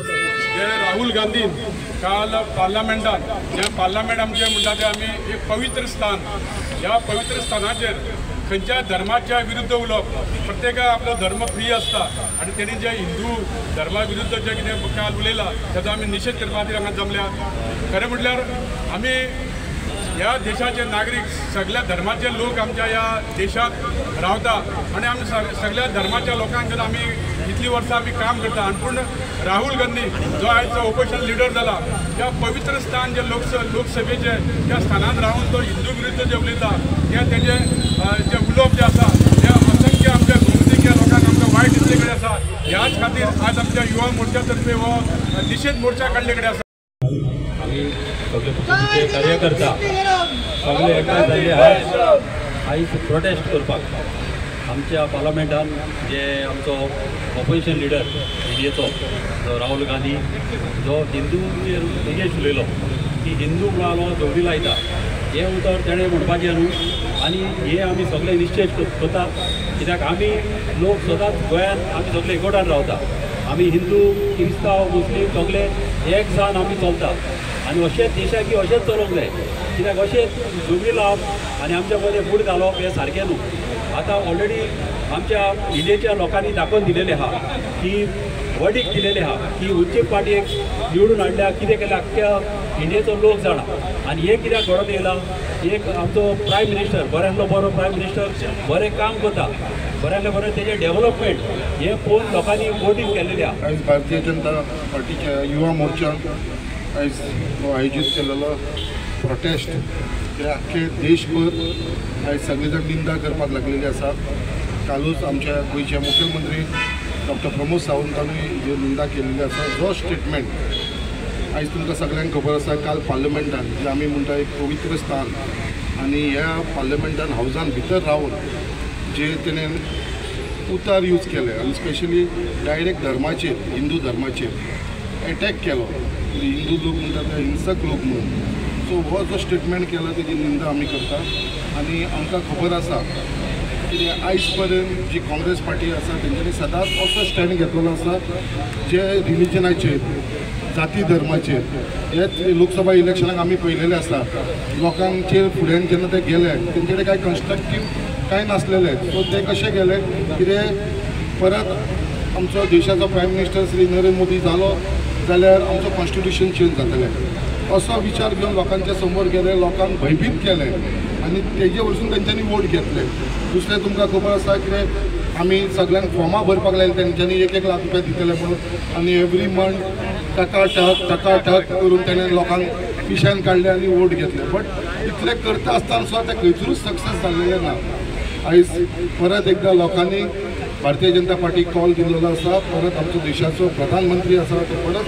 जे राहुल गांधीन काल पार्लमेंटान जे पार्लमेंट आमचे म्हणटा ते आमी एक पवित्र स्थान, ह्या पवित्र स्थानाचेर खंयच्या धर्माच्या विरुद्ध उलोवप, प्रत्येका आपलो धर्म प्रिय आसता आनी तेणी जे हिंदू धर्मा विरुद्ध जे कितें काल उलयला ताचो आमी निशेध करपा खातीर हांगा जमल्या। खरें म्हटल्यार आमी ह्या देशाचे नागरीक सगळ्या धर्माचे लोक आमच्या ह्या देशात रावता आनी आमी सगळ्या धर्माच्या लोकांक आमी इतली वर्सां आमी काम करता आनी पूण राहुल गांधी जो आयज ऑपोजिशन लिडर जाला त्या पवित्र स्थान जे लोकसभेचे त्या स्थानात रावन तो हिंदू विरुद्ध जे उलयता तेजे जे उलोवप जे आसा ते असंख्य आमच्या गोमतीच्या लोकांक आमकां वायट दिसले कडेन आसा। ह्याच खातीर आज आमच्या युवा मोर्चा तर्फे हो निशेध मोर्चा काडले कडेन आसा। सगळे पक्षाचे कार्यकर्ता सगळे एकठांय जाल्ले आयज प्रोटेस्ट करपाक आमच्या पार्लमेंटान जे आमचो ऑपोजिशन लिडर इंडियेचो जो राहुल गांधी जो हिंदूचेर तेजेश उलयलो की हिंदू म्हणलो झगडी लायता हे उतर तेणें म्हणपाचें न्हू आनी हे आमी सगळे निश्चय करता कित्याक आमी लोक सदांच गोंयान आमी सगळे एकवटान रावता आमी हिंदू क्रिस्तांव मुस्लीम सगळे एक जावन आमी चलता आनी अशेंच देशाकी अशेंच चलोवंक जाय कित्याक अशेंच झगडी लावप आनी आमच्या मदें फूट घालप हें सारकें न्हू। आतां ऑलरेडी आमच्या इंडियेच्या लोकांनी दाखोवन दिलेलें आहा की वडीक दिलेलें आहा की उच्च पार्टीक निवडून हाडल्या कितें केलें आख्ख्या इंडियेचो लोक जाणा आनी हे कित्याक घडोवन येयला एक आमचो प्रायम मिनिस्टर बऱ्यांतलो बरो प्रायम मिनिस्टर बरें काम करता बऱ्यांतलें बरें तेजें डेव्हलपमेंट हें पळोवन लोकांनी वोटींग केल्लेलें आहा। आयज भारतीय जनता पार्टीच्या युवा मोर्चान आयज आयोजीत केलेलो प्रोटेस्ट ते आख्खे देशभर आयज सगळे जाण निंदा करपाक लागलेले आसा। कालूच आमच्या गोंयचे मुख्यमंत्री डॉक्टर प्रमोद सावंतांनी जी निंदा केलेली आसा जो स्टेटमेंट आयज तुमकां सगळ्यांक खबर आसा काल पार्लमेंटान जे आमी म्हणटा एक पवित्र स्थान आनी ह्या पार्लमेंटान हावजान भितर रावन जे तेणें उतार यूज केले आनी स्पेशली डायरेक्ट धर्माचेर हिंदू धर्माचेर एटॅक केलो हिंदू लोक म्हणटा ते हिंसक लोक म्हणून सो हो जो स्टेटमेंट केला तेजी निंदा आमी करता आनी आमकां खबर आसा की आयज पर्यंत जी काँग्रेस पार्टी आसा तेंच्यांनी सदांच असो स्टँड घेतलेलो आसा जे रिलिजनाचेर जाती धर्माचेर हेच लोकसभा इलेक्शनाक आमी पळयलेलें आसा लोकांचेर फुड्यान जेन्ना ते गेले तेंचे कडेन कांय कन्स्ट्रक्टीव कांय नासलेलें सो ते कशें गेले कितें परत आमचो देशाचो प्रायम मिनिस्टर श्री नरेंद्र मोदी जालो जाल्यार आमचो कॉन्स्टिट्यूशन चेंज जातलें असो विचार घेवन लोकांच्या समोर गेले लोकांक भयभीत केले आनी तेजे वरसून तेंच्यांनी वोट घेतले। दुसरें तुमकां खबर आसा कितें आमी सगळ्यांक फॉर्मां भरपाक लायले तेंच्यांनी 1-1 लाख रुपया दितले म्हणून आनी एवरी मंथ टकाटक करून तेणें लोकांक पिश्यान काडले आनी वोट घेतले बट इतलें करता आसतना सुद्दां ते खंयचरूच सक्सेस जाल्लेलें ना। आयज परत एकदां लोकांनी भारतीय जनता पार्टीक कॉल दिल्लो आसा परत आमचो देशाचो प्रधानमंत्री आसा तो परत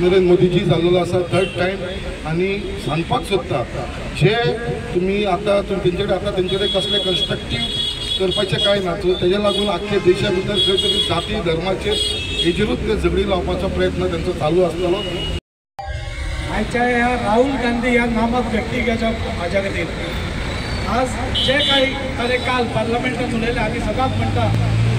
नरेंद्र मोदीजी जाल्लो आसा 3rd टायम आनी सांगपाक सोदता जे तुमी आतां तेंचे कडेन कसले कन्स्ट्रक्टीव करपाचें कांय ना सो तेजे लागून आख्खे देशा भितर खंय तरी जाती धर्माचेर हेजेरूच ते झगडी लावपाचो प्रयत्न तेंचो चालू आसतलो। आयच्या ह्या राहुल गांधी ह्या नामक व्यक्तीच्या हाज्या खातीर आज जे काही ताणें काल पार्लमेंटात उलयलें आमी सदांच म्हणटा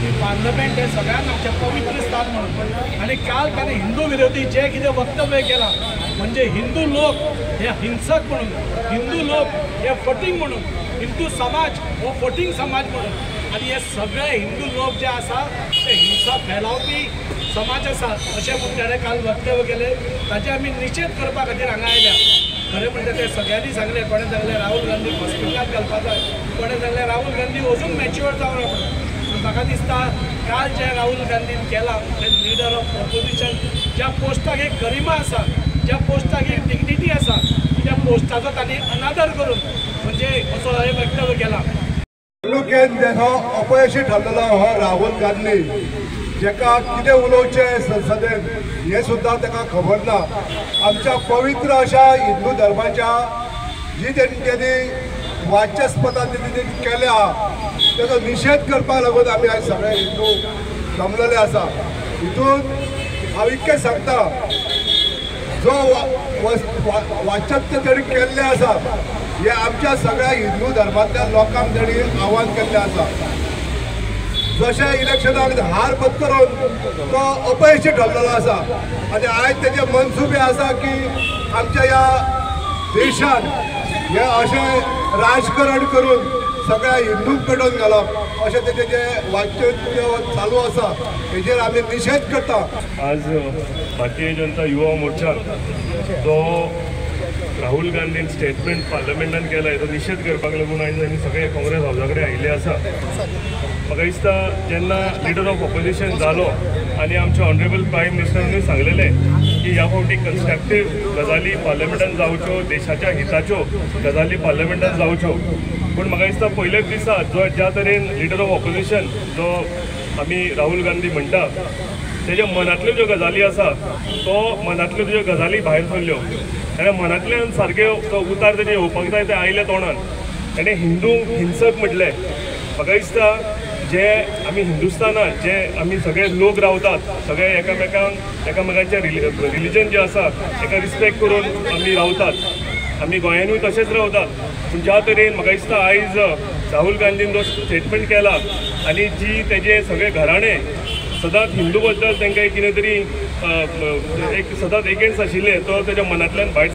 की पार्लमेंट हे सगळ्यांक आमचें पवित्र स्थान म्हणून आनी काल ताणें हिंदू विरोधी जे कितें वक्तव्य केलां म्हणजे हिंदू लोक हे हिंसक म्हणून हिंदू लोक हे फटींग म्हणून हिंदू समाज हो फटींग समाज म्हणून आनी हे सगळे हिंदू लोक जे आसा ते हिंसा फैलावपी समाज आसा अशें म्हणून ताणें काल वक्तव्य केलें ताचे आमी निशेध करपा खातीर हांगा आयल्या। खरें म्हणटा ते सगळ्यांनी सांगलें कोणें सांगलें राहुल गांधी हॉस्पिटलांत घालपा जाय कोणें सांगलें राहुल गांधी अजून मॅच्युअर जावं म्हणून म्हाका दिसता काल जे राहुल गांधीन केलां ते लिडर ऑफ ऑपोजिशन ज्या पोस्टाक एक गरिमा आसा ज्या पोस्टाक एक डिग्निटी आसा त्या पोस्टाचो तांणी अनादर करून म्हणजे असो हे वक्तव्य केलां। तालुक्यात जेन्ना अपयशी थारलेलो हो राहुल गांधी जेका कितें उलोवचें संसदेन हें सुद्दां ताका खबर ना। आमच्या पवित्र अशा हिंदू धर्माच्या जी तेंच्यांनी वाचस्पदां केलें आहा ताचो निशेध करपाक लागून आमी आयज सगळे हिंदू जमलेले आसा। हितून हांव इतकें सांगता जो वाचस्पद तेणी केल्लें आसा हे आमच्या सगळ्या हिंदू धर्मांतल्या लोकांक तेणी आव्हान केल्लें आसा। जशें इलेक्शनाक हार पत्करून तो अपयशी ठरलेलो आसा आनी आयज तेजे मनसुबे आसा की आमच्या ह्या देशान हे अशें राजकारण करून सगळ्या हिंदूंक पेटोवन घालप अशें तेजें जें वाच्य चालू आसा तेजेर आमी निशेध करता। आज भारतीय जनता युवा मोर्चा जो राहुल गांधीन स्टेटमेंट पार्लमेंटान केला तो निशेध करपाक लागून आयज आमी सगळे काँग्रेस हावसा कडेन आयिल्ले आसा। म्हाका दिसता जेन्ना लिडर ऑफ ऑपोजिशन जालो आनी आमचे ऑनरेबल प्रायम मिनिस्टरांनी सांगलेलें की ह्या फावटी कन्स्ट्रक्टीव गजाली पार्लमेंटान जावच्यो, देशाच्या हिताच्यो गजाली पार्लमेंटान जावच्यो, पूण म्हाका दिसता पयल्याच दिसा ज्या तरेन लिडर ऑफ ऑपोजिशन जो आमी राहुल गांधी म्हणटा तेज्या मनांतल्यो ज्यो गजाली आसा तो मनांतल्यो ज्यो गजाली भायर सरल्यो आनी मनांतल्यान सारके उतार तेजे येवपाक जाय ते आयले तोंडान। ताणें हिंदू हिंसक म्हटलें। म्हाका दिसता जे आमी हिंदुस्तानात जे आमी सगळे लोक रावतात सगळे एकामेकांचे रिलीजन जे आसा ताका रिस्पेक्ट करून आमी रावतात, आमी गोंयानूय तशेंच रावतात, पूण ज्या तरेन म्हाका दिसता आयज राहुल गांधीन जो स्टेटमेंट केला आनी जी तेजे सगळे घराणे सदांच हिंदू बद्दल तांकां कितें तरी एक सदांच एगेन्स्ट आशिल्ले तो तेज्या मनांतल्यान भायर